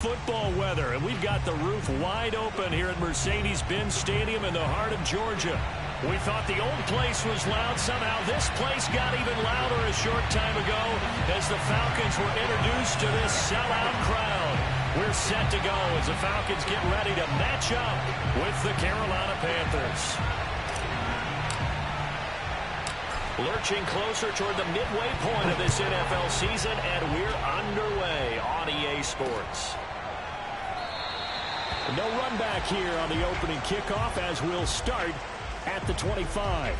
Football weather, and we've got the roof wide open here at Mercedes-Benz Stadium in the heart of Georgia. We thought the old place was loud. Somehow this place got even louder a short time ago as the Falcons were introduced to this sellout crowd. We're set to go as the Falcons get ready to match up with the Carolina Panthers. Lurching closer toward the midway point of this NFL season, and we're underway on EA Sports. No run back here on the opening kickoff as we'll start at the 25.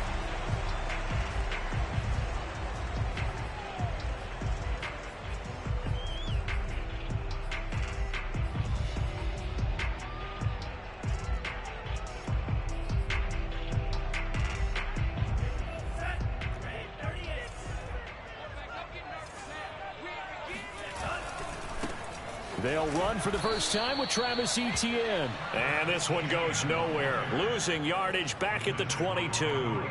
They'll run for the first time with Travis Etienne. And this one goes nowhere. Losing yardage back at the 22.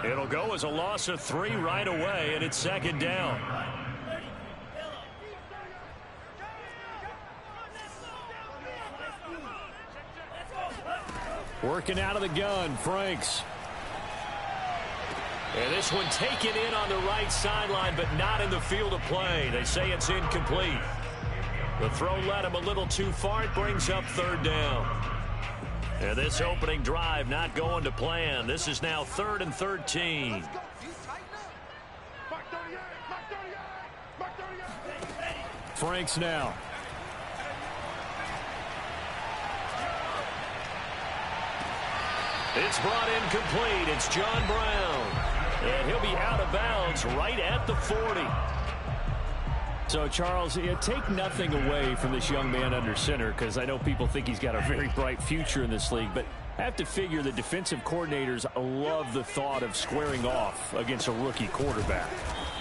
It'll go as a loss of 3 right away, and it's second down. Working out of the gun, Franks. And this one taken in on the right sideline, but not in the field of play. They say it's incomplete. The throw led him a little too far. It brings up third down. And this opening drive not going to plan. This is now 3rd and 13. Franks now. It's brought in complete. It's John Brown. And he'll be out of bounds right at the 40. So, Charles, take nothing away from this young man under center, because I know people think he's got a very bright future in this league, but I have to figure the defensive coordinators love the thought of squaring off against a rookie quarterback.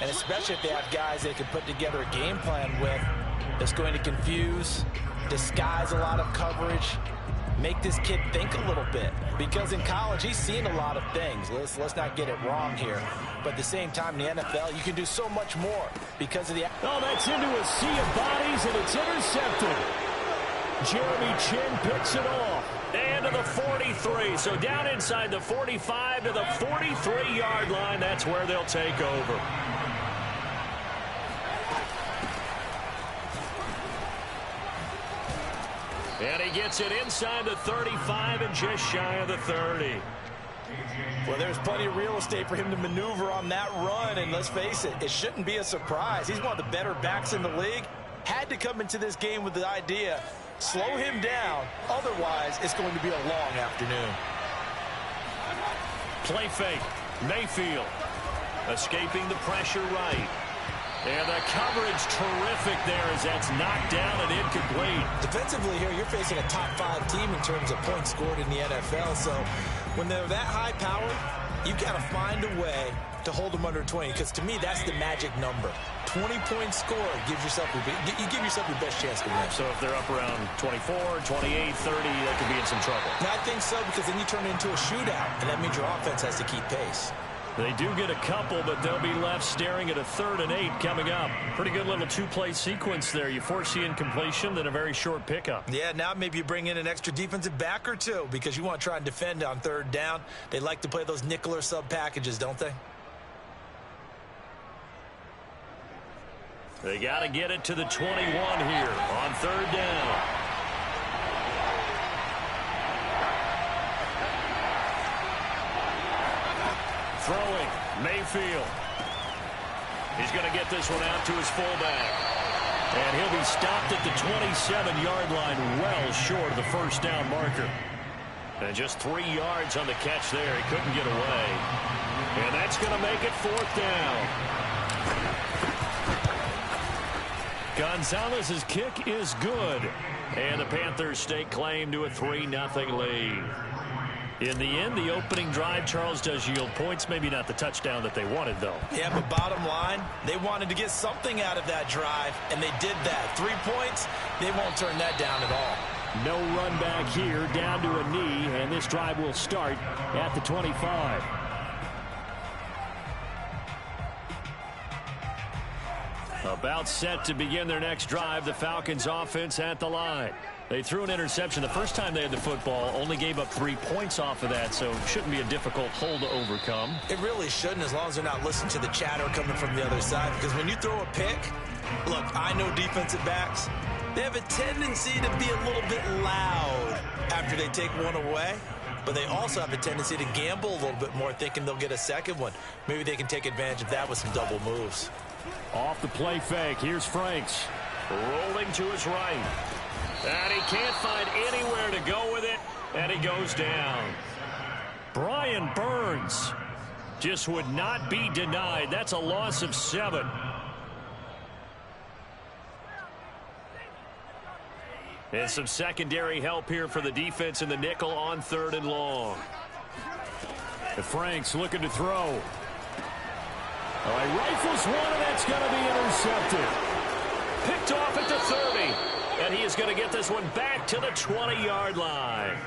And especially if they have guys they can put together a game plan with that's going to confuse, disguise a lot of coverage, make this kid think a little bit. Because in college, he's seen a lot of things. Let's not get it wrong here. But at the same time, in the NFL, you can do so much more because of the... Oh, that's into a sea of bodies, and it's intercepted. Jeremy Chin picks it off. And to the 43. So down inside the 45 to the 43-yard line. That's where they'll take over. And he gets it inside the 35 and just shy of the 30. Well, there's plenty of real estate for him to maneuver on that run, and let's face it, it shouldn't be a surprise. He's one of the better backs in the league. Had to come into this game with the idea, slow him down, otherwise it's going to be a long afternoon. Play fake, Mayfield, escaping the pressure right. And the coverage terrific there as that's knocked down and incomplete. Defensively here, you're facing a top 5 team in terms of points scored in the NFL. So when they're that high powered, you've got to find a way to hold them under 20. Because to me, that's the magic number. 20 points scored gives yourself you give yourself your best chance to win. So if they're up around 24, 28, 30, they could be in some trouble. No, I think so, because then you turn it into a shootout, and that means your offense has to keep pace. They do get a couple, but they'll be left staring at a 3rd and 8 coming up. Pretty good little 2-play sequence there. You force the incompletion, then a very short pickup. Yeah, now maybe you bring in an extra defensive back or two because you want to try and defend on 3rd down. They like to play those nickel or sub packages, don't they? They got to get it to the 21 here on 3rd down. Throwing, Mayfield. He's going to get this one out to his fullback. And he'll be stopped at the 27-yard line, well short of the first down marker. And just 3 yards on the catch there. He couldn't get away. And that's going to make it 4th down. Gonzalez's kick is good. And the Panthers stake claim to a 3-0 lead. In the end, the opening drive, Charles, does yield points. Maybe not the touchdown that they wanted, though. Yeah, but bottom line, they wanted to get something out of that drive, and they did that. 3 points, they won't turn that down at all. No run back here, down to a knee, and this drive will start at the 25. A About set to begin their next drive. The Falcons offense at the line. They threw an interception the first time they had the football, only gave up 3 points off of that, so it shouldn't be a difficult hole to overcome. It really shouldn't, as long as they're not listening to the chatter coming from the other side, because when you throw a pick, look, I know defensive backs, they have a tendency to be a little bit loud after they take one away, but they also have a tendency to gamble a little bit more, thinking they'll get a second one. Maybe they can take advantage of that with some double moves. Off the play fake, here's Franks. Rolling to his right. And he can't find anywhere to go with it, and he goes down. Brian Burns just would not be denied. That's a loss of 7. And some secondary help here for the defense in the nickel on 3rd and long. The Franks looking to throw. All right, rifles one, and that's going to be intercepted. Picked off at the 30. And he is going to get this one back to the 20-yard line.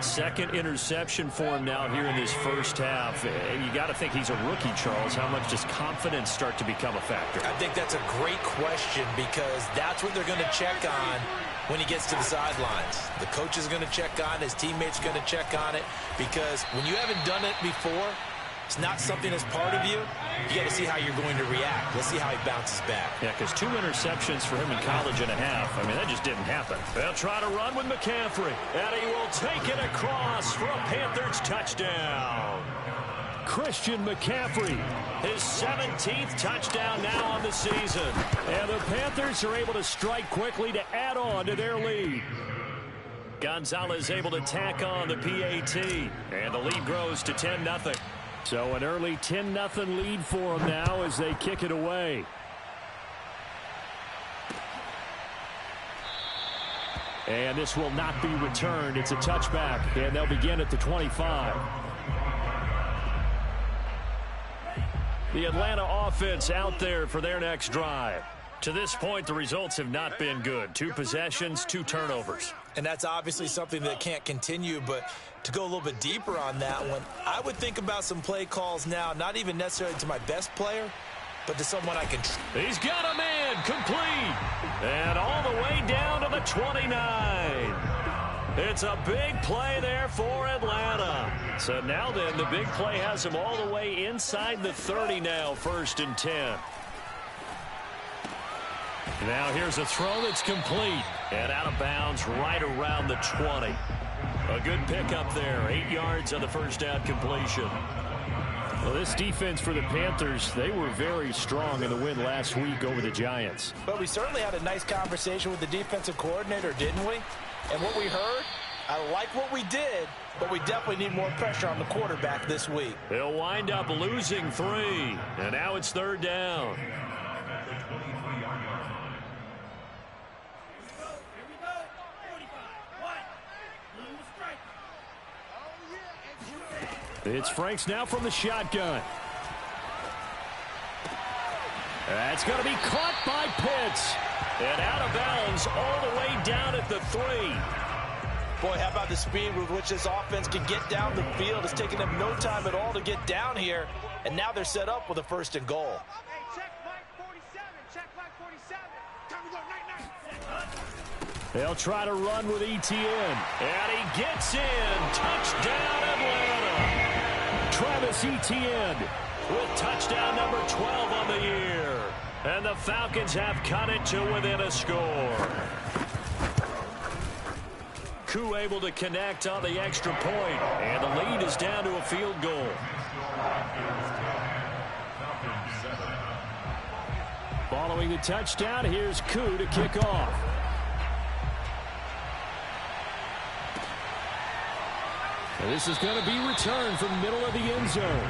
Second interception for him now here in this first half. And you got to think he's a rookie, Charles. How much does confidence start to become a factor? I think that's a great question, because that's what they're going to check on when he gets to the sidelines. The coach is going to check on it. His teammates are going to check on it, because when you haven't done it before, it's not something that's part of you. You got to see how you're going to react. Let's see how he bounces back. Yeah, because 2 interceptions for him in college and a half. I mean, that just didn't happen. They'll try to run with McCaffrey, and he will take it across for a Panthers touchdown. Christian McCaffrey, his 17th touchdown now on the season. And the Panthers are able to strike quickly to add on to their lead. Gonzalez able to tack on the PAT, and the lead grows to 10-0. So an early 10-0 lead for them now as they kick it away. And this will not be returned. It's a touchback, and they'll begin at the 25. The Atlanta offense out there for their next drive. To this point, the results have not been good. 2 possessions, 2 turnovers. And that's obviously something that can't continue, but to go a little bit deeper on that one, I would think about some play calls now, not even necessarily to my best player, but to someone I can... He's got a man, complete, and all the way down to the 29. It's a big play there for Atlanta. So now then, the big play has him all the way inside the 30 now, 1st and 10. Now here's a throw that's complete and out of bounds right around the 20. A good pickup there, 8 yards on the first down completion. Well, this defense for the Panthers, they were very strong in the win last week over the Giants. But we certainly had a nice conversation with the defensive coordinator, didn't we? And what we heard, I like what we did, but we definitely need more pressure on the quarterback this week. They'll wind up losing 3, and now it's 3rd down. It's Franks now from the shotgun. That's going to be caught by Pitts. And out of bounds all the way down at the 3. Boy, how about the speed with which this offense can get down the field? It's taken them no time at all to get down here. And now they're set up with a 1st and goal. They'll try to run with ETN. And he gets in. Touchdown, Atlanta. Travis Etienne with touchdown number 12 on the year. And the Falcons have cut it to within a score. Koo able to connect on the extra point. And the lead is down to a field goal. Following the touchdown, here's Koo to kick off. And this is going to be returned from the middle of the end zone.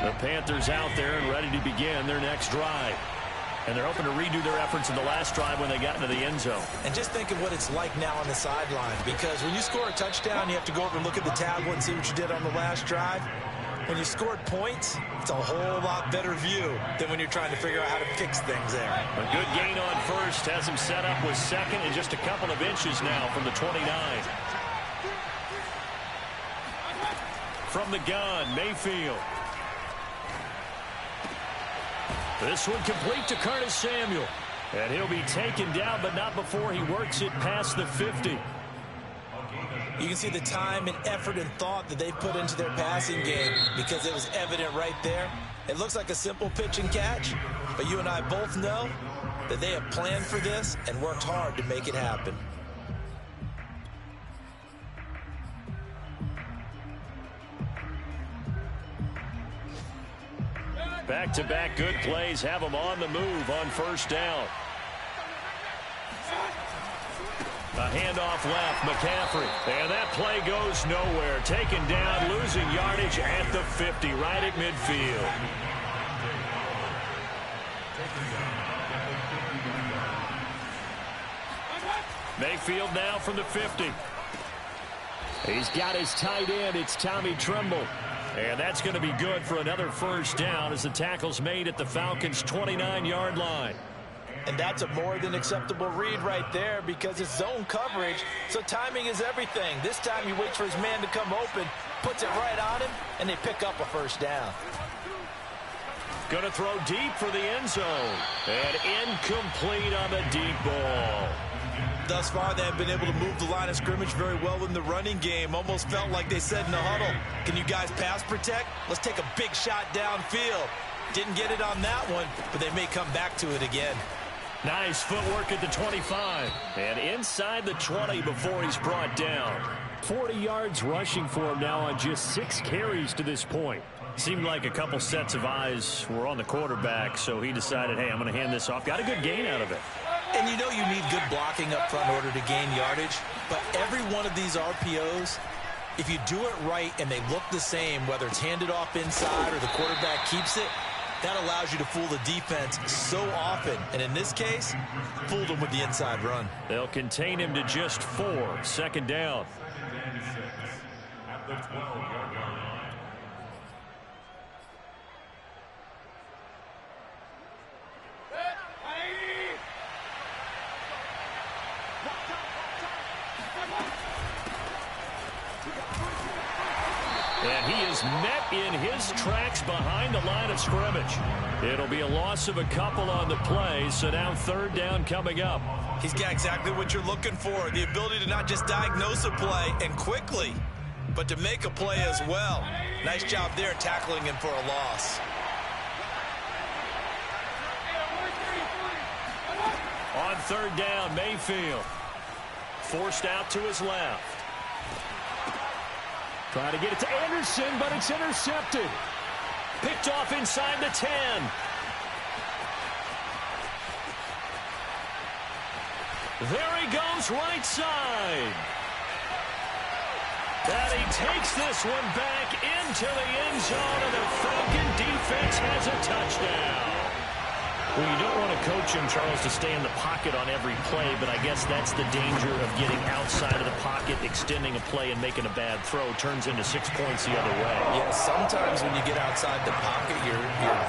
The Panthers out there and ready to begin their next drive. And they're hoping to redo their efforts in the last drive when they got into the end zone. And just think of what it's like now on the sideline, because when you score a touchdown, you have to go over and look at the tablet and see what you did on the last drive. When you scored points, it's a whole lot better view than when you're trying to figure out how to fix things there. A good gain on first has him set up with second and just a couple of inches now from the 29. From the gun, Mayfield. This one complete to Curtis Samuel. And he'll be taken down, but not before he works it past the 50. You can see the time and effort and thought that they put into their passing game because it was evident right there. It looks like a simple pitch and catch, but you and I both know that they have planned for this and worked hard to make it happen. Back-to-back good plays have them on the move on first down. A handoff left, McCaffrey. And that play goes nowhere. Taken down, losing yardage at the 50, right at midfield. Mayfield now from the 50. He's got his tight end. It's Tommy Tremble. And that's going to be good for another first down as the tackle's made at the Falcons' 29-yard line. And that's a more than acceptable read right there because it's zone coverage, so timing is everything. This time he waits for his man to come open, puts it right on him, and they pick up a first down. Going to throw deep for the end zone. And incomplete on the deep ball. Thus far, they have been able to move the line of scrimmage very well in the running game. Almost felt like they said in the huddle, can you guys pass protect? Let's take a big shot downfield. Didn't get it on that one, but they may come back to it again. Nice footwork at the 25. And inside the 20 before he's brought down. 40 yards rushing for him now on just 6 carries to this point. Seemed like a couple sets of eyes were on the quarterback, so he decided, hey, I'm going to hand this off. Got a good gain out of it. And you know you need good blocking up front in order to gain yardage. But every one of these RPOs, if you do it right and they look the same, whether it's handed off inside or the quarterback keeps it, that allows you to fool the defense so often. And in this case, fooled them with the inside run. They'll contain him to just 4. Second down. At the 12-yard line. And he is met in his tracks behind the line of scrimmage. It'll be a loss of a couple on the play, so now third down coming up. He's got exactly what you're looking for, the ability to not just diagnose a play and quickly, but to make a play as well. Nice job there tackling him for a loss. On third down, Mayfield. Forced out to his left. Trying to get it to Anderson, but it's intercepted. Picked off inside the 10. There he goes, right side. And he takes this one back into the end zone, and the Falcon defense has a touchdown. Well, you don't want to coach him, Charles, to stay in the pocket on every play, but I guess that's the danger of getting outside of the pocket, extending a play, and making a bad throw. Turns into 6 points the other way. Yeah, sometimes when you get outside the pocket, your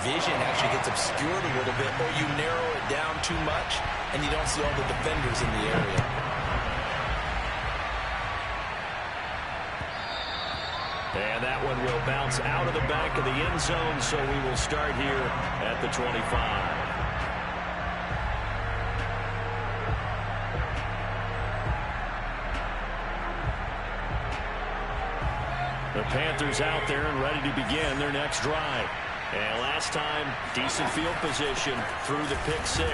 vision actually gets obscured a little bit, or you narrow it down too much, and you don't see all the defenders in the area. And that one will bounce out of the back of the end zone, so we will start here at the 25. The Panthers out there and ready to begin their next drive. And last time, decent field position through the pick 6.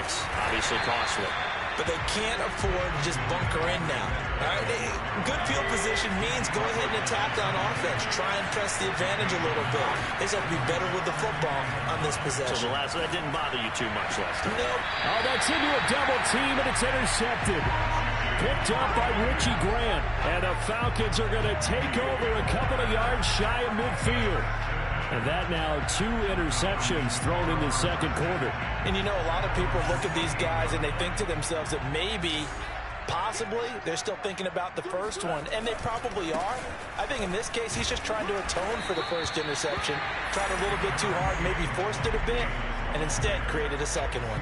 Obviously costly. But they can't afford to just bunker in now. All right? Good field position means go ahead and attack on offense. Try and press the advantage a little bit. They just have to be better with the football on this possession. So that didn't bother you too much last time. Nope. Oh, that's into a double team, and it's intercepted. Picked up by Richie Grant. And the Falcons are going to take over a couple of yards shy of midfield. And that now 2 interceptions thrown in the second quarter. And you know, a lot of people look at these guys and they think to themselves that maybe Possibly. They're still thinking about the first one, and they probably are. I think in this case, he's just trying to atone for the first interception. Tried a little bit too hard, maybe forced it a bit, and instead created a second one.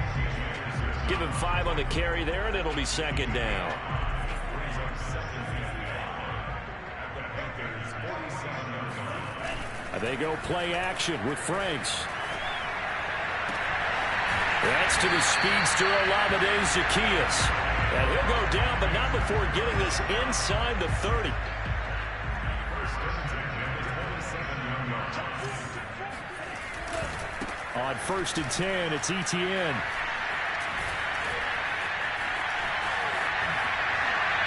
Give him 5 on the carry there, and it'll be second down. They go play action with Franks. That's to the speedster Olamide Zaccheaus. And he'll go down, but not before getting this inside the 30. On 1st and 10, it's Etienne.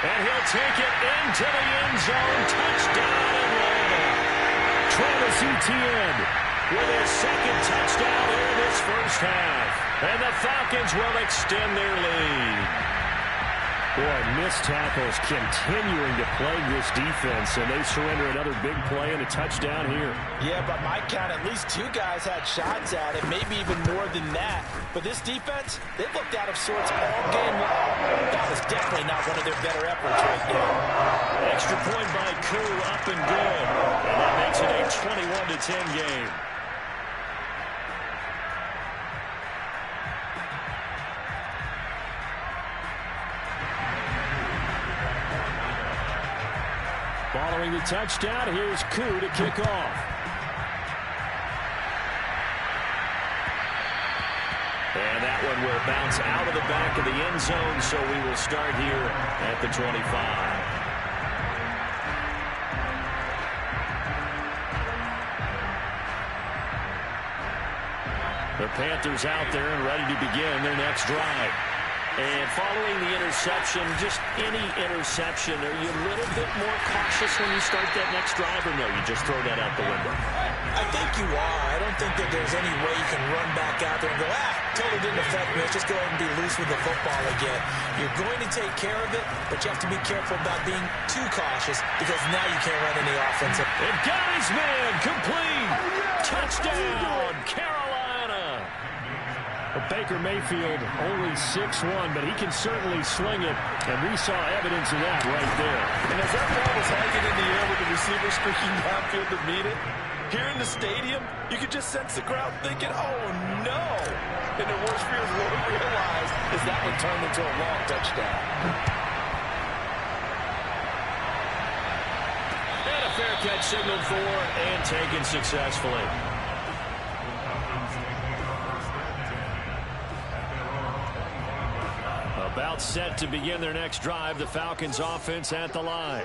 And he'll take it into the end zone. Touchdown, Atlanta. Travis Etienne with his second touchdown here in this first half. And the Falcons will extend their lead. Boy, missed tackles continuing to plague this defense, and they surrender another big play and a touchdown here. Yeah, by my count, at least 2 guys had shots at it, maybe even more than that. But this defense, they looked out of sorts all game long. That was definitely not one of their better efforts right now. Extra point by Koo, up and good. And that makes it a 21-10 game. Following the touchdown, here's Koo to kick off. And that one will bounce out of the back of the end zone, so we will start here at the 25. The Panthers out there and ready to begin their next drive. And following the interception, just any interception, are you a little bit more cautious when you start that next drive, or no, you just throw that out the window? I think you are. I don't think that there's any way you can run back out there and go, totally didn't affect me. Let's just go ahead and be loose with the football again. You're going to take care of it, but you have to be careful about being too cautious because now you can't run any offensive. And got his man, complete. Touchdown, Carolina. Baker Mayfield only 6'1", but he can certainly sling it, and we saw evidence of that right there. And as that ball was hanging in the air with the receiver streaking downfield to meet it, here in the stadium, you could just sense the crowd thinking, oh, no. And the worst fears won't realize is that one turned into a long touchdown. And a fair catch signaled for and taken successfully. About set to begin their next drive, the Falcons offense at the line.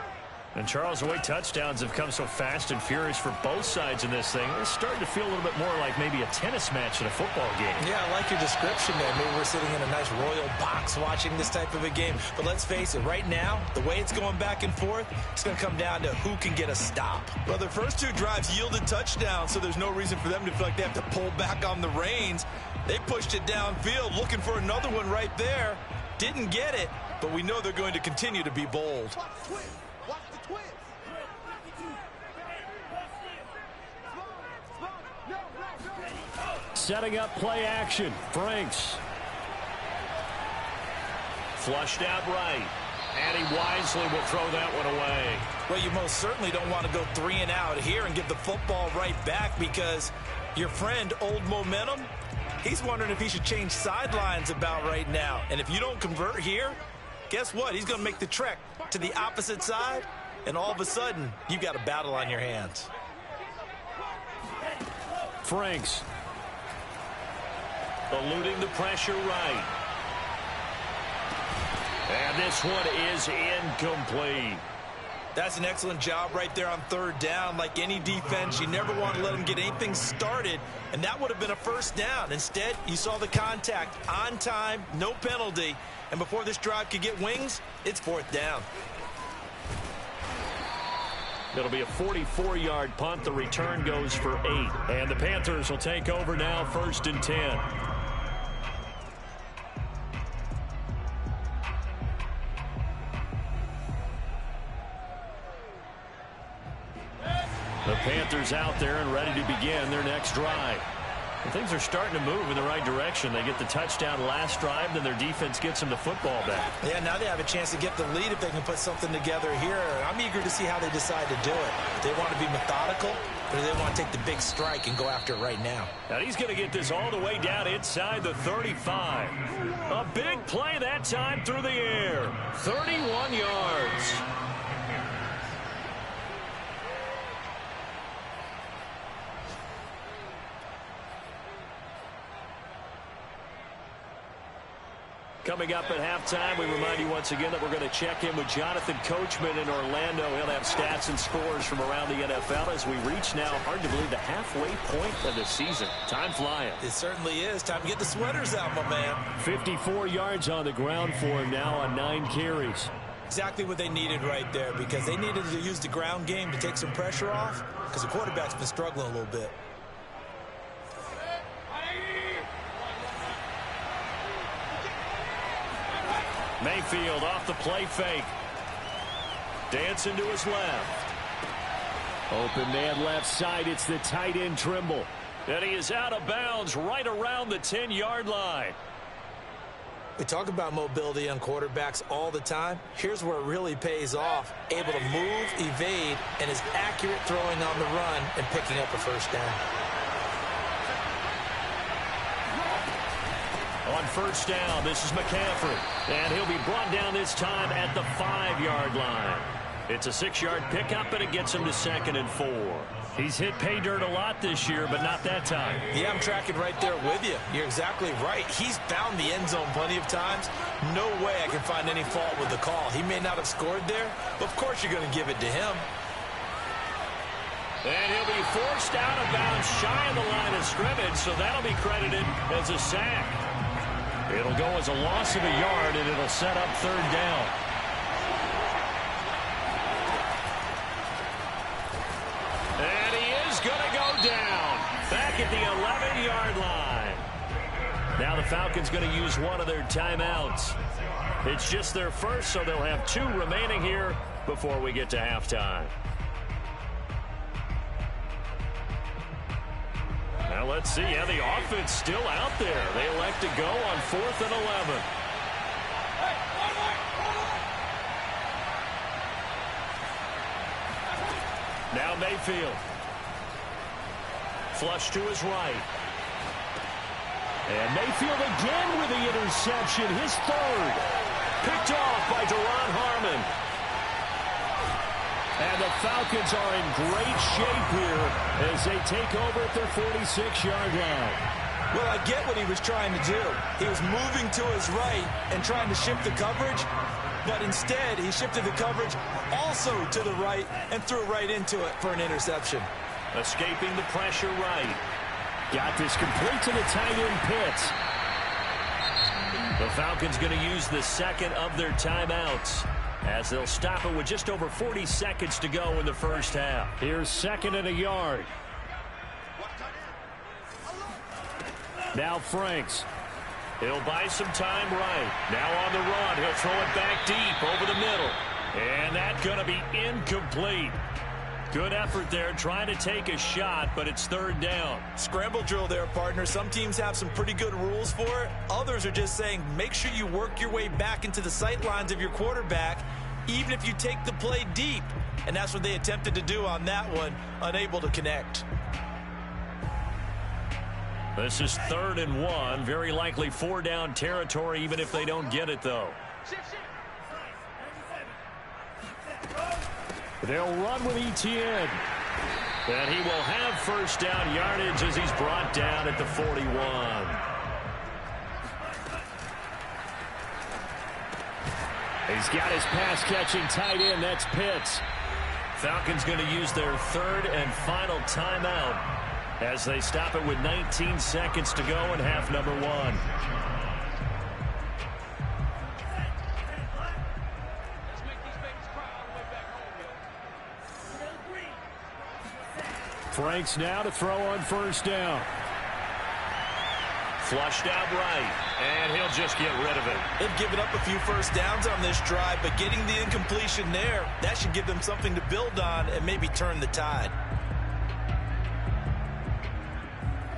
And Charles, the way touchdowns have come so fast and furious for both sides in this thing, it's starting to feel a little bit more like maybe a tennis match in a football game. Yeah, I like your description there. Maybe we're sitting in a nice royal box watching this type of a game. But let's face it, right now, the way it's going back and forth, it's going to come down to who can get a stop. Well, their first 2 drives yielded touchdowns, so there's no reason for them to feel like they have to pull back on the reins. They pushed it downfield, looking for another one right there. Didn't get it, but we know they're going to continue to be bold. Setting up play action. Franks. Flushed out right. And he wisely will throw that one away. Well, you most certainly don't want to go 3 and out here and get the football right back because your friend, Old Momentum, he's wondering if he should change sidelines about right now. And if you don't convert here, guess what? He's going to make the trek to the opposite side, and all of a sudden, you've got a battle on your hands. Franks. Eluding the pressure right. And this one is incomplete. That's an excellent job right there on 3rd down. Like any defense, you never want to let them get anything started, and that would have been a 1st down. Instead, you saw the contact on time, no penalty, and before this drive could get wings, it's 4th down. It'll be a 44-yard punt. The return goes for 8, and the Panthers will take over now, 1st and 10. The Panthers out there and ready to begin their next drive. Things are starting to move in the right direction. They get the touchdown last drive, then their defense gets them the football back. Yeah, now they have a chance to get the lead if they can put something together here. I'm eager to see how they decide to do it. They want to be methodical, or do they want to take the big strike and go after it right now? Now he's going to get this all the way down inside the 35. A big play that time through the air. 31 yards. Coming up at halftime, we remind you once again that we're going to check in with Jonathan Coachman in Orlando. He'll have stats and scores from around the NFL as we reach now, hard to believe, the halfway point of the season. Time flying. It certainly is. Time to get the sweaters out, my man. 54 yards on the ground for him now on 9 carries. Exactly what they needed right there, because they needed to use the ground game to take some pressure off, because the quarterback's been struggling a little bit. Mayfield off the play fake. Dancing to his left. Open man left side. It's the tight end Trimble. And he is out of bounds right around the 10-yard line. We talk about mobility on quarterbacks all the time. Here's where it really pays off. Able to move, evade, and is accurate throwing on the run and picking up a first down. On first down, this is McCaffrey. And he'll be brought down this time at the 5-yard line. It's a 6-yard pickup, and it gets him to 2nd and 4. He's hit pay dirt a lot this year, but not that time. Yeah, I'm tracking right there with you. You're exactly right. He's found the end zone plenty of times. No way I can find any fault with the call. He may not have scored there, but of course you're going to give it to him. And he'll be forced out of bounds shy of the line of scrimmage, so that'll be credited as a sack. It'll go as a loss of a yard, and it'll set up 3rd down. And he is going to go down back at the 11-yard line. Now the Falcons going to use one of their timeouts. It's just their first, so they'll have 2 remaining here before we get to halftime. Now let's see. Yeah, the offense still out there. They elect to go on 4th and 11. Now Mayfield. Flush to his right. And Mayfield again with the interception. His 3rd. Picked off by Deron Harmon. And the Falcons are in great shape here as they take over at their 46-yard line. Well, I get what he was trying to do. He was moving to his right and trying to shift the coverage, but instead he shifted the coverage also to the right and threw right into it for an interception. Escaping the pressure right. Got this complete to the tight end Pitts. The Falcons going to use the 2nd of their timeouts, as they'll stop it with just over 40 seconds to go in the first half. Here's 2nd and a yard. Now Franks. He'll buy some time right. Now on the run. He'll throw it back deep over the middle. And that's going to be incomplete. Good effort there trying to take a shot, but it's 3rd down. Scramble drill there, partner. Some teams have some pretty good rules for it. Others are just saying make sure you work your way back into the sight lines of your quarterback, even if you take the play deep. And that's what they attempted to do on that one, unable to connect. This is 3rd and 1. Very likely 4-down territory, even if they don't get it, though. They'll run with Etienne. And he will have first down yardage as he's brought down at the 41. He's got his pass-catching tight end. That's Pitts. Falcons going to use their 3rd and final timeout as they stop it with 19 seconds to go in half number 1. Franks now to throw on first down. Flushed out right, and he'll just get rid of it. They've given up a few first downs on this drive, but getting the incompletion there, that should give them something to build on and maybe turn the tide.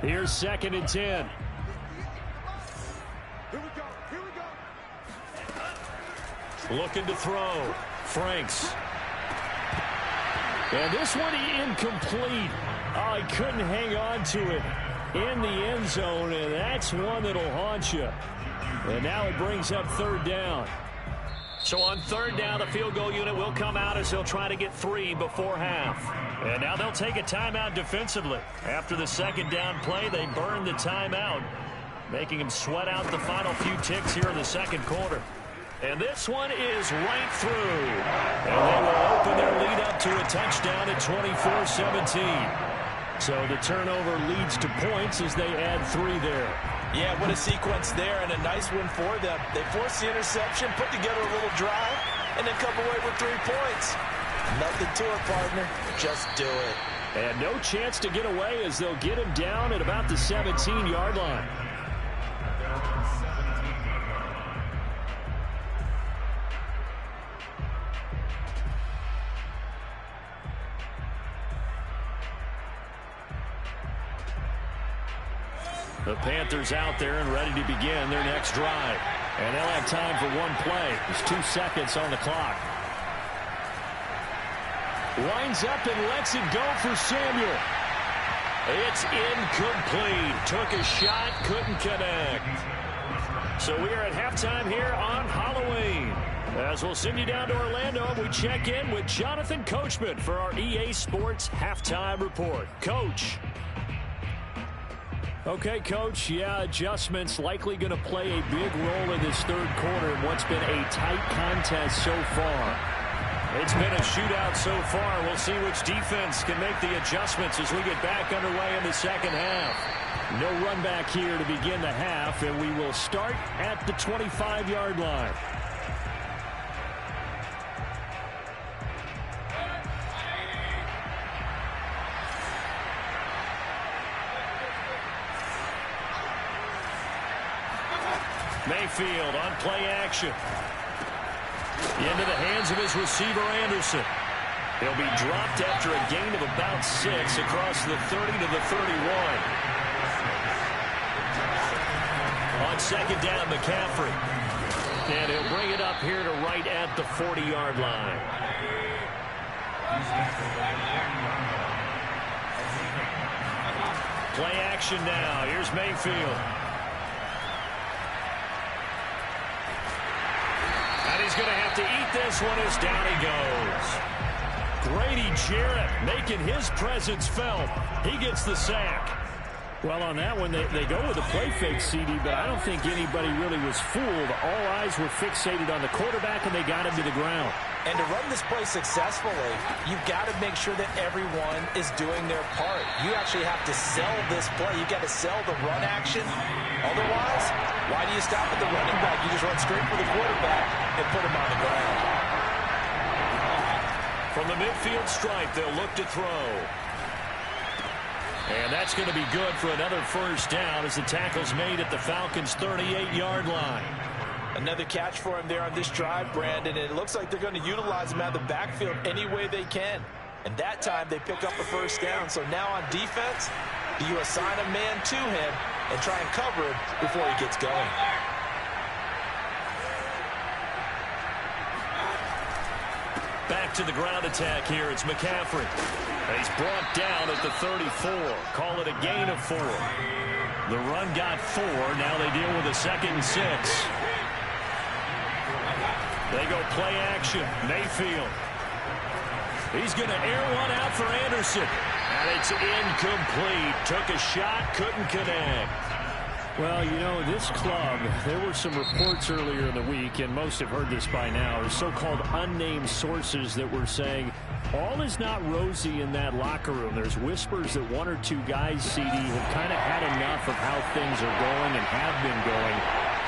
Here's 2nd and 10. Looking to throw. Franks. And this one incomplete. Oh, he couldn't hang on to it in the end zone, and that's one that'll haunt you. And now it brings up 3rd down. So on 3rd down, the field goal unit will come out as they'll try to get 3 before half. And now they'll take a timeout defensively. After the 2nd down play, they burn the timeout, making them sweat out the final few ticks here in the 2nd quarter. And this one is right through. And they will open their lead up to a touchdown at 24-17. So the turnover leads to points as they add 3 there. Yeah, what a sequence there, and a nice one for them. They forced the interception, put together a little drive, and then come away with 3 points. Nothing to it, partner. Just do it. And no chance to get away as they'll get him down at about the 17-yard line. The Panthers out there and ready to begin their next drive. And they'll have time for 1 play. There's 2 seconds on the clock. Lines up and lets it go for Samuel. It's incomplete. Took a shot, couldn't connect. So we are at halftime here on Halloween. As we'll send you down to Orlando, we check in with Jonathan Coachman for our EA Sports Halftime Report. Coach. Okay, Coach, yeah, adjustments likely going to play a big role in this 3rd quarter in what's been a tight contest so far. It's been a shootout so far. We'll see which defense can make the adjustments as we get back underway in the 2nd half. No run back here to begin the half, and we will start at the 25-yard line. Mayfield on play action. Into the hands of his receiver, Anderson. He'll be dropped after a gain of about 6 across the 30 to the 31. On 2nd down, McCaffrey. And he'll bring it up here to right at the 40-yard line. Play action now. Here's Mayfield. And he's going to have to eat this one as down he goes. Grady Jarrett making his presence felt. He gets the sack. Well, on that one, they go with a play fake, CD, but I don't think anybody really was fooled. All eyes were fixated on the quarterback, and they got him to the ground. And to run this play successfully, you've got to make sure that everyone is doing their part. You actually have to sell this play. You've got to sell the run action. Otherwise, why do you stop at the running back? You just run straight for the quarterback and put him on the ground. From the midfield stripe, they'll look to throw. And that's going to be good for another 1st down as the tackle's made at the Falcons' 38-yard line. Another catch for him there on this drive, Brandon, and it looks like they're going to utilize him out of the backfield any way they can. And that time they pick up a 1st down. So now on defense, do you assign a man to him and try and cover him before he gets going? Back to the ground attack here. It's McCaffrey. He's brought down at the 34. Call it a gain of 4. The run got 4. Now they deal with a 2nd and 6. They go play action. Mayfield. He's going to air one out for Anderson. And it's incomplete. Took a shot, couldn't connect. Well, you know, this club, there were some reports earlier in the week, and most have heard this by now, so-called unnamed sources that were saying all is not rosy in that locker room. There's whispers that 1 or 2 guys, CD, have kind of had enough of how things are going and have been going.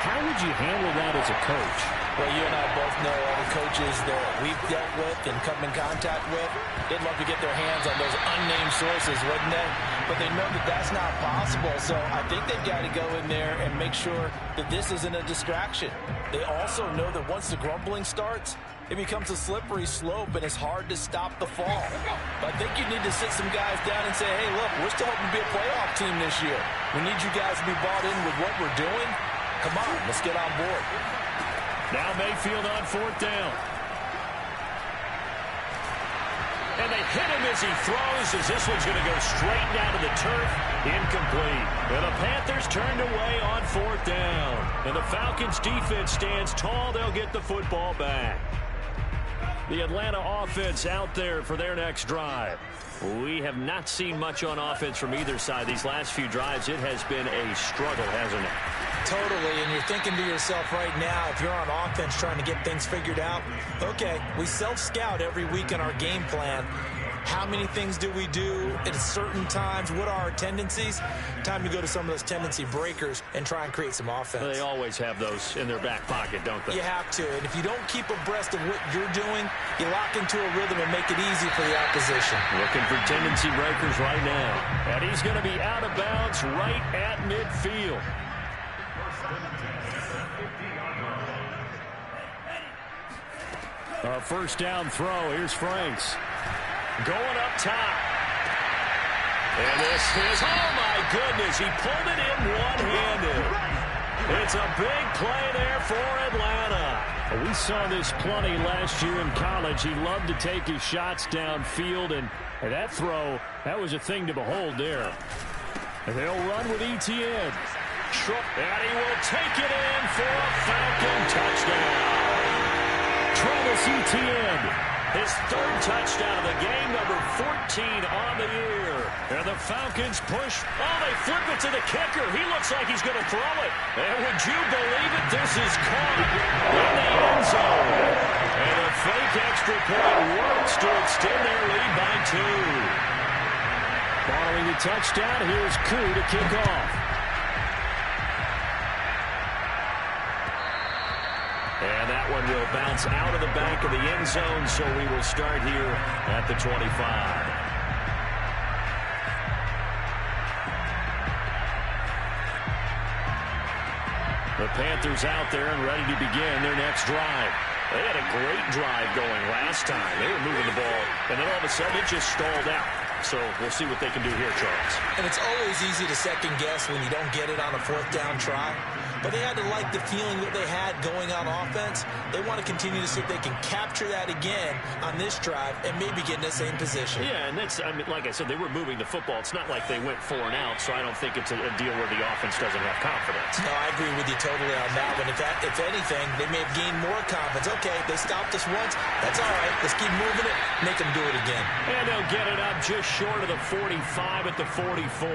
How would you handle that as a coach? Well, you and I both know all the coaches that we've dealt with and come in contact with. They'd love to get their hands on those unnamed sources, wouldn't they? But they know that that's not possible, so I think they've got to go in there and make sure that this isn't a distraction. They also know that once the grumbling starts, it becomes a slippery slope, and it's hard to stop the fall. But I think you need to sit some guys down and say, hey, look, we're still hoping to be a playoff team this year. We need you guys to be bought in with what we're doing. Come on, let's get on board. Now Mayfield on 4th down. And they hit him as he throws, as this one's going to go straight down to the turf. Incomplete. And the Panthers turned away on 4th down. And the Falcons defense stands tall. They'll get the football back. The Atlanta offense out there for their next drive. We have not seen much on offense from either side these last few drives. It has been a struggle, hasn't it? Totally, and you're thinking to yourself right now, if you're on offense trying to get things figured out, okay, we self-scout every week in our game plan. How many things do we do at certain times? What are our tendencies? Time to go to some of those tendency breakers and try and create some offense. They always have those in their back pocket, don't they? You have to, and if you don't keep abreast of what you're doing, you lock into a rhythm and make it easy for the opposition. Looking for tendency breakers right now. And he's going to be out of bounds right at midfield. A 1st down throw. Here's Franks. Going up top. And this is, oh my goodness, he pulled it in one-handed. It's a big play there for Atlanta. We saw this plenty last year in college. He loved to take his shots downfield, and that throw, that was a thing to behold there. And they'll run with Etienne. And he will take it in for a Falcon touchdown. Travis Etienne, his 3rd touchdown of the game, number 14 on the year. And the Falcons push. Oh, they flip it to the kicker. He looks like he's going to throw it. And would you believe it? This is caught in the end zone. And a fake extra point works to extend their lead by 2. Following the touchdown, here's Koo to kick off. And that one will bounce out of the back of the end zone, so we will start here at the 25. The Panthers out there and ready to begin their next drive. They had a great drive going last time. They were moving the ball, and then all of a sudden it just stalled out. So we'll see what they can do here, Charles. And it's always easy to second guess when you don't get it on a 4th down try. But they had to like the feeling that they had going on offense. They want to continue to see if they can capture that again on this drive and maybe get in the same position. Yeah, and that's, I mean, like I said, they were moving the football. It's not like they went 4 and out, so I don't think it's a deal where the offense doesn't have confidence. No, I agree with you totally on that one. If anything, they may have gained more confidence. Okay, they stopped us once. That's all right. Let's keep moving it. Make them do it again. And they'll get it up just short of the 45 at the 44.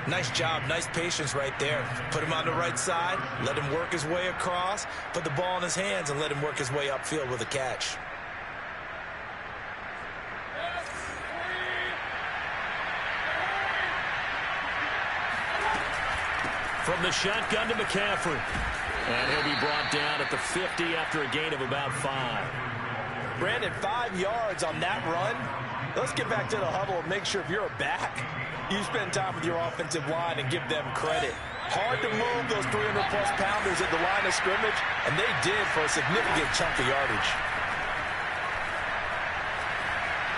Nice job, nice patience right there. Put him on the right side, let him work his way across, put the ball in his hands, and let him work his way upfield with a catch. From the shotgun to McCaffrey. And he'll be brought down at the 50 after a gain of about 5. Brandon, 5 yards on that run. Let's get back to the huddle and make sure if you're a back, you spend time with your offensive line and give them credit. Hard to move those 300-plus pounders at the line of scrimmage, and they did for a significant chunk of yardage.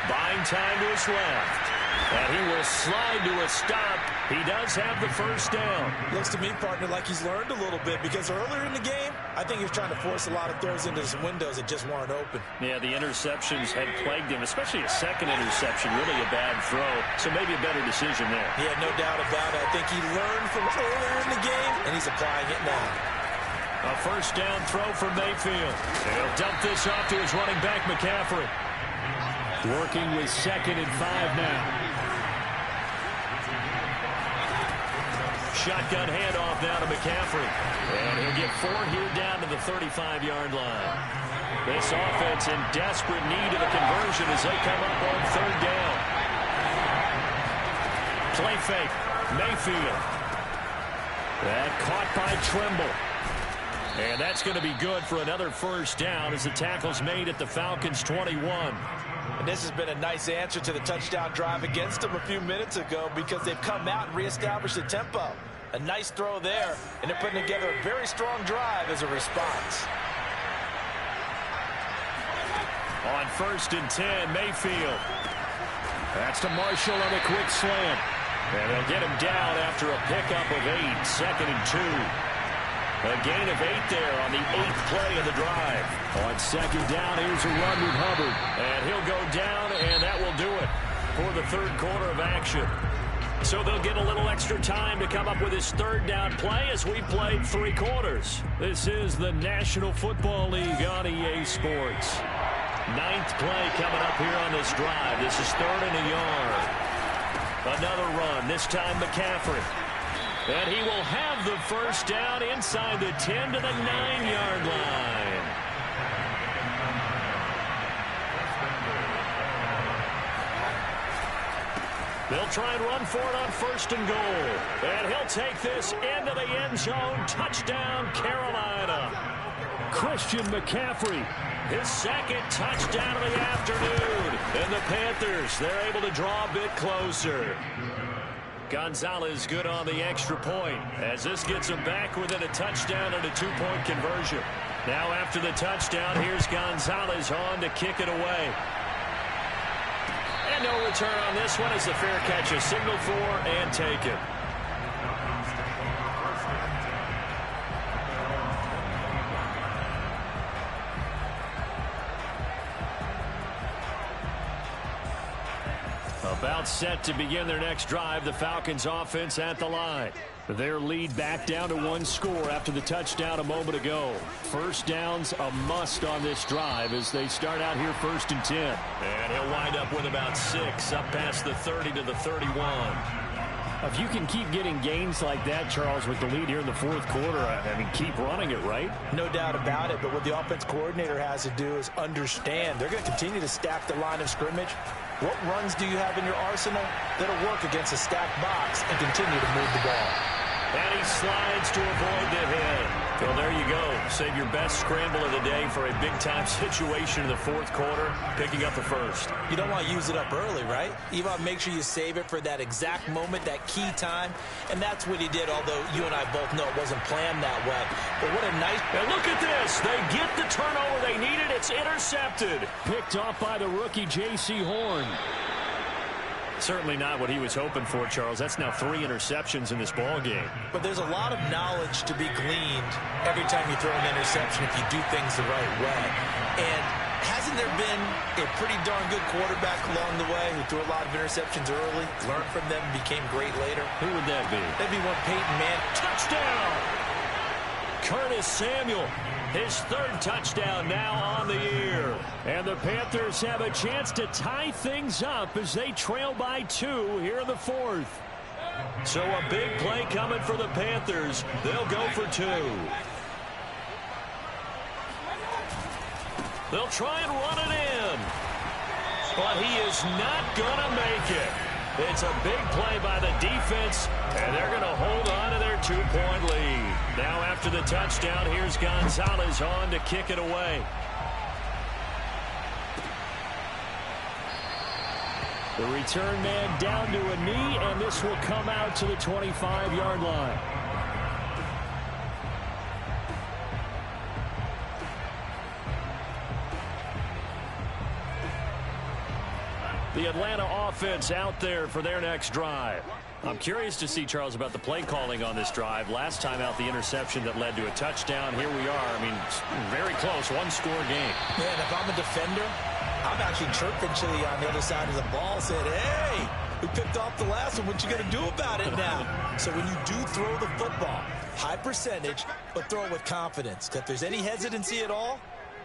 Buying time to his left. And he will slide to a stop. He does have the 1st down. Looks to me, partner, like he's learned a little bit because earlier in the game, I think he was trying to force a lot of throws into some windows that just weren't open. Yeah, the interceptions had plagued him, especially a second interception, really a bad throw. So maybe a better decision there. Yeah, no doubt about it. I think he learned from earlier in the game, and he's applying it now. A 1st down throw for Mayfield. He'll dump this off to his running back, McCaffrey. Working with 2nd and 5 now. Shotgun handoff now to McCaffrey. And he'll get 4 here down to the 35-yard line. This offense in desperate need of a conversion as they come up on 3rd down. Play fake. Mayfield. That caught by Trimble. And that's going to be good for another 1st down as the tackle's made at the Falcons' 21. And this has been a nice answer to the touchdown drive against them a few minutes ago because they've come out and reestablished the tempo. A nice throw there, and they're putting together a very strong drive as a response. On 1st and 10, Mayfield. That's to Marshall on a quick slant. And they'll get him down after a pickup of 8. 2nd and 2. A gain of 8 there on the 8th play of the drive. On 2nd down, here's a run with Hubbard. And he'll go down, and that will do it for the 3rd quarter of action. So they'll get a little extra time to come up with his 3rd down play as we played 3 quarters. This is the National Football League on EA Sports. 9th play coming up here on this drive. This is 3rd and a yard. Another run, this time McCaffrey. And he will have the 1st down inside the 10 to the 9-yard line. They'll try and run for it on 1st and goal. And he'll take this into the end zone. Touchdown, Carolina. Christian McCaffrey, his 2nd touchdown of the afternoon. And the Panthers, they're able to draw a bit closer. Gonzalez good on the extra point as this gets him back within a touchdown and a 2-point conversion. Now after the touchdown, here's Gonzalez on to kick it away. And no return on this one as the fair catch is signaled for and taken. About set to begin their next drive, the Falcons offense at the line. Their lead back down to 1 score after the touchdown a moment ago. 1st downs a must on this drive as they start out here 1st and 10. And he'll wind up with about 6 up past the 30 to the 31. If you can keep getting gains like that, Charles, with the lead here in the 4th quarter, I mean, keep running it, right? No doubt about it, but what the offense coordinator has to do is understand they're going to continue to stack the line of scrimmage. What runs do you have in your arsenal that'll work against a stacked box and continue to move the ball? And he slides to avoid the hit. Well, there you go. Save your best scramble of the day for a big-time situation in the 4th quarter, picking up the 1st. You don't want to use it up early, right? You want to make sure you save it for that exact moment, that key time. And that's what he did, although you and I both know it wasn't planned that way. But what a nice... And look at this. They get the turnover they needed. It's intercepted. Picked off by the rookie, J.C. Horn. Certainly not what he was hoping for, Charles. That's now 3 interceptions in this ball game. But there's a lot of knowledge to be gleaned every time you throw an interception if you do things the right way. And hasn't there been a pretty darn good quarterback along the way who threw a lot of interceptions early, learned from them, and became great later? Who would that be? That'd be one Peyton Manning. Touchdown! Curtis Samuel, his 3rd touchdown now on the year. And the Panthers have a chance to tie things up as they trail by 2 here in the 4th. So a big play coming for the Panthers. They'll go for 2. They'll try and run it in. But he is not going to make it. It's a big play by the defense, and they're going to hold on to their 2-point lead. Now after the touchdown, here's Gonzalez on to kick it away. The return man down to a knee, and this will come out to the 25-yard line. The Atlanta offense out there for their next drive. I'm curious to see, Charles, about the play calling on this drive. Last time out, the interception that led to a touchdown. Here we are. I mean, very close, 1-score game. Yeah, and if I'm a defender, I'm actually chirping Chili on the other side of the ball, saying, hey, we picked off the last one. What you going to do about it now? So when you do throw the football, high percentage, but throw it with confidence. If there's any hesitancy at all,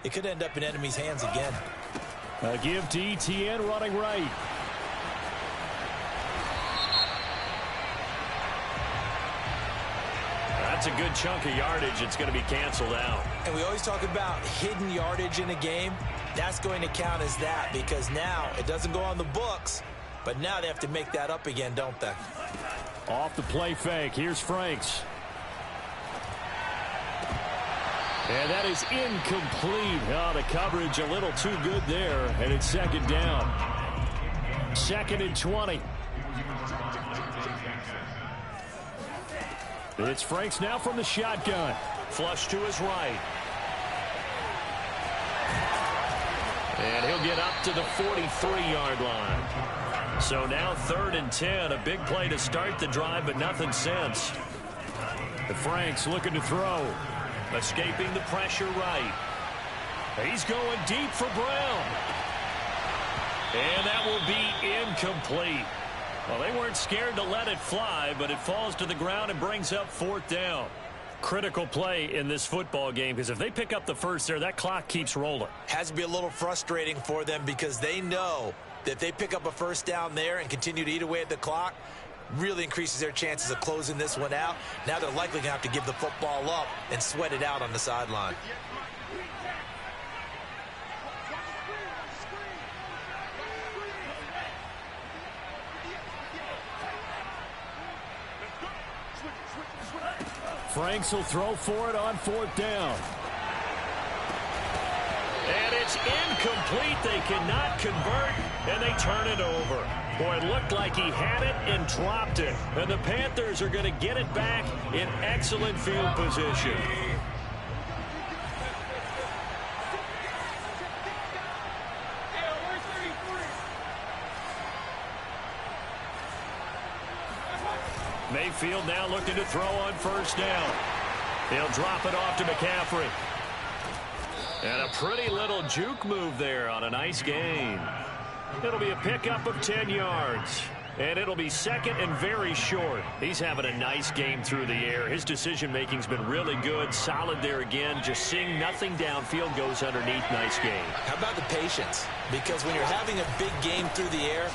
it could end up in enemy's hands again. A give to ETN running right. That's a good chunk of yardage. It's going to be canceled out. And we always talk about hidden yardage in a game. That's going to count as that because now it doesn't go on the books, but now they have to make that up again, don't they? Off the play fake. Here's Franks. And that is incomplete. Oh, the coverage a little too good there, and it's 2nd down. 2nd and 20. It's Franks now from the shotgun. Flush to his right. And he'll get up to the 43-yard line. So now 3rd and 10. A big play to start the drive, but nothing since. The Franks looking to throw. Escaping the pressure right. He's going deep for Brown. And that will be incomplete. Well, they weren't scared to let it fly, but it falls to the ground and brings up 4th down. Critical play in this football game, because if they pick up the first there, that clock keeps rolling. Has to be a little frustrating for them because they know that if they pick up a first down there and continue to eat away at the clock, really increases their chances of closing this one out. Now they're likely going to have to give the football up and sweat it out on the sideline. Franks will throw for it on 4th down. And it's incomplete. They cannot convert, and they turn it over. Boy, it looked like he had it and dropped it. And the Panthers are going to get it back in excellent field position. Mayfield now looking to throw on 1st down. He'll drop it off to McCaffrey. And a pretty little juke move there on a nice gain. It'll be a pickup of 10 yards. And it'll be 2nd and very short. He's having a nice game through the air. His decision-making's been really good. Solid there again. Just seeing nothing downfield, goes underneath. Nice game. How about the patience? Because when you're having a big game through the air,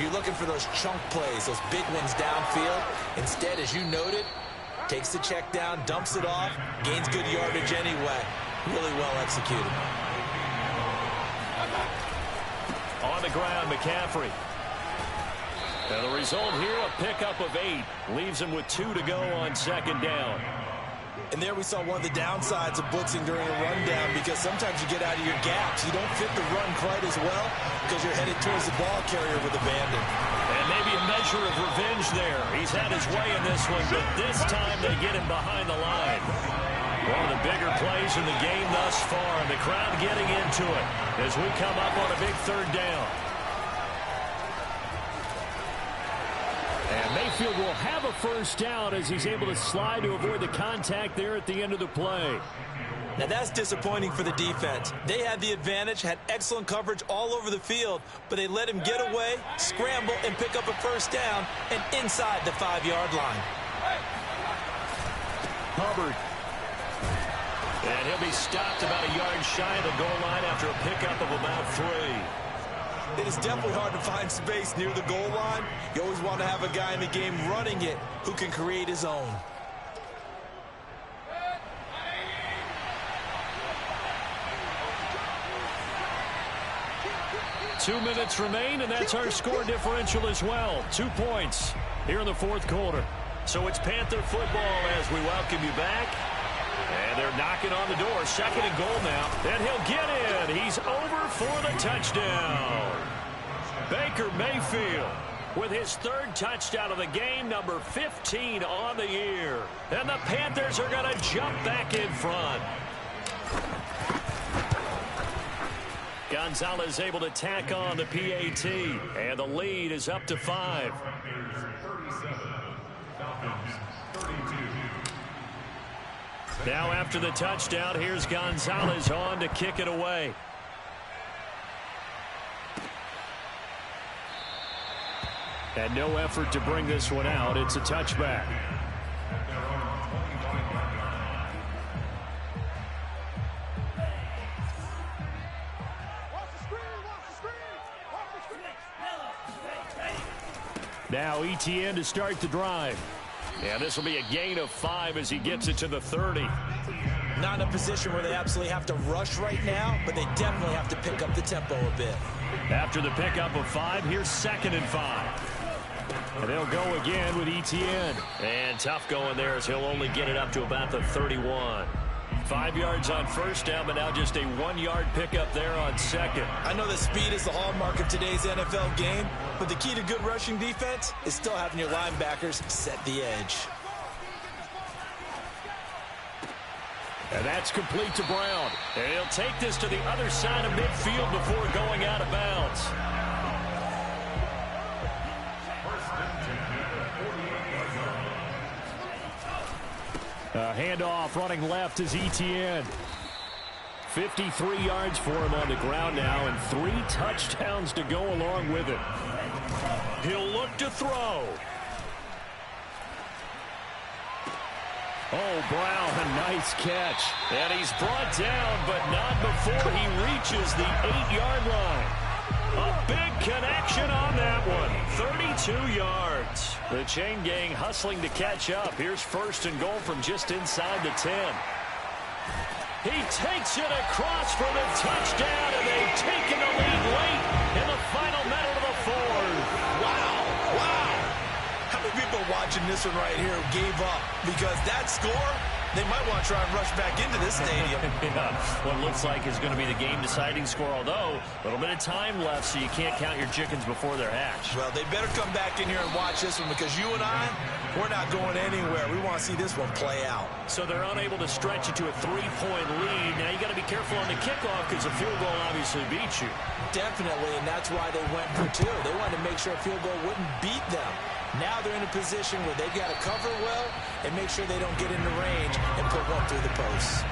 you're looking for those chunk plays, those big ones downfield. Instead, as you noted, takes the check down, dumps it off, gains good yardage anyway. Really well executed. On the ground, McCaffrey. And the result here, a pickup of 8. Leaves him with 2 to go on 2nd down. And there we saw one of the downsides of blitzing during a rundown, because sometimes you get out of your gaps. You don't fit the run quite as well because you're headed towards the ball carrier with abandon. And maybe a measure of revenge there. He's had his way in this one, but this time they get him behind the line. One of the bigger plays in the game thus far, and the crowd getting into it as we come up on a big 3rd down. And Mayfield will have a first down as he's able to slide to avoid the contact there at the end of the play. Now that's disappointing for the defense. They had the advantage, had excellent coverage all over the field, but they let him get away, scramble, and pick up a first down, and inside the 5-yard line. Hubbard. And he'll be stopped about a yard shy of the goal line after a pickup of about 3. It is definitely hard to find space near the goal line. You always want to have a guy in the game running it who can create his own. Two minutes remain, and that's our score differential as well. 2 points here in the 4th quarter. So it's Panther football as we welcome you back. And they're knocking on the door. 2nd and goal now. And he'll get in. He's over for the touchdown. Baker Mayfield with his 3rd touchdown of the game, number 15 on the year. And the Panthers are going to jump back in front. Gonzalez able to tack on the PAT. And the lead is up to 5. Now after the touchdown, here's Gonzalez on to kick it away. And no effort to bring this one out. It's a touchback. Now Etienne to start the drive. And this will be a gain of 5 as he gets it to the 30. Not in a position where they absolutely have to rush right now, but they definitely have to pick up the tempo a bit. After the pickup of 5, here's 2nd and 5. And they'll go again with Etienne. And tough going there as he'll only get it up to about the 31. 5 yards on first down, but now just a 1-yard pickup there on 2nd. I know that speed is the hallmark of today's NFL game, but the key to good rushing defense is still having your linebackers set the edge. And that's complete to Brown. And he'll take this to the other side of midfield before going out of bounds. Handoff running left is Etienne. 53 yards for him on the ground now and 3 touchdowns to go along with it. He'll look to throw. Oh, Brown, a nice catch. And he's brought down, but not before he reaches the 8-yard line. A big connection on that one. 32 yards. The chain gang hustling to catch up. Here's first and goal from just inside the 10. He takes it across for the touchdown, and they've taken the lead late in the final minute of the fourth. Wow. How many people watching this one right here gave up? Because that score, they might want to try and rush back into this stadium. Yeah, what looks like is going to be the game-deciding score, although a little bit of time left, so you can't count your chickens before they're hatched. Well, they better come back in here and watch this one, because you and I, we're not going anywhere. We want to see this one play out. So they're unable to stretch it to a 3-point lead. Now you got to be careful on the kickoff because a field goal obviously beats you. Definitely, and that's why they went for 2. They wanted to make sure a field goal wouldn't beat them. Now they're in a position where they've got to cover well and make sure they don't get into range and put one through the posts.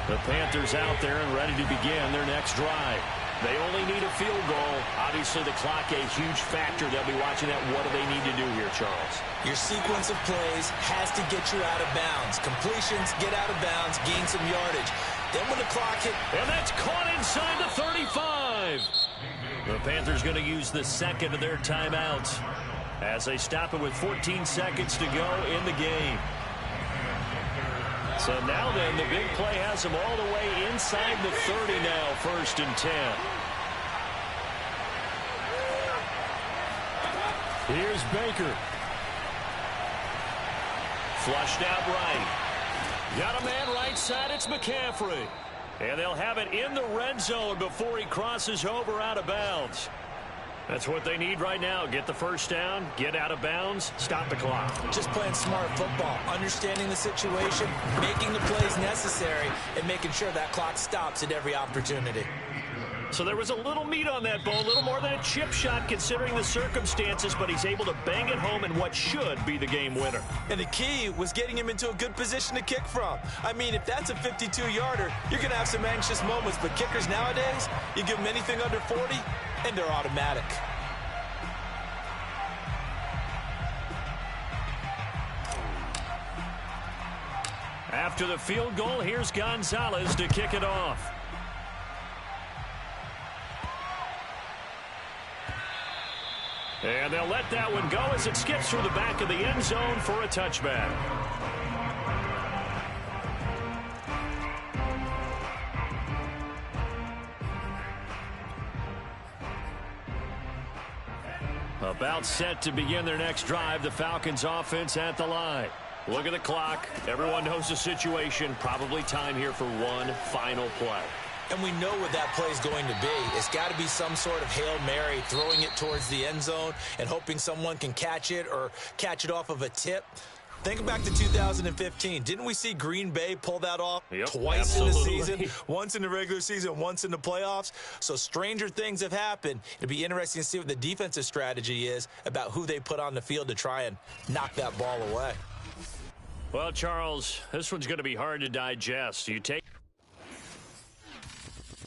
The Panthers out there and ready to begin their next drive. They only need a field goal. Obviously, the clock a huge factor. They'll be watching that. What do they need to do here, Charles? Your sequence of plays has to get you out of bounds. Completions, get out of bounds, gain some yardage. Then when the clock hits... And that's caught inside the 35. The Panthers going to use the second of their timeouts as they stop it with 14 seconds to go in the game. So now then, the big play has them all the way inside the 30 now, 1st and 10. Here's Baker. Flushed out right. Got a man right side, it's McCaffrey. And they'll have it in the red zone before he crosses over out of bounds. That's what they need right now. Get the first down, get out of bounds, stop the clock. Just playing smart football, understanding the situation, making the plays necessary, and making sure that clock stops at every opportunity. So there was a little meat on that ball, a little more than a chip shot considering the circumstances, but he's able to bang it home in what should be the game winner. And the key was getting him into a good position to kick from. I mean, if that's a 52-yarder, you're going to have some anxious moments, but kickers nowadays, you give them anything under 40, and they're automatic. After the field goal, here's Gonzalez to kick it off. And they'll let that one go as it skips through the back of the end zone for a touchback. About set to begin their next drive, the Falcons offense at the line. Look at the clock. Everyone knows the situation. Probably time here for one final play. And we know what that play is going to be. It's got to be some sort of Hail Mary, throwing it towards the end zone and hoping someone can catch it or catch it off of a tip. Think back to 2015. Didn't we see Green Bay pull that off twice in the season? Once in the regular season, once in the playoffs. So stranger things have happened. It'll be interesting to see what the defensive strategy is about who they put on the field to try and knock that ball away. Well, Charles, this one's going to be hard to digest. You take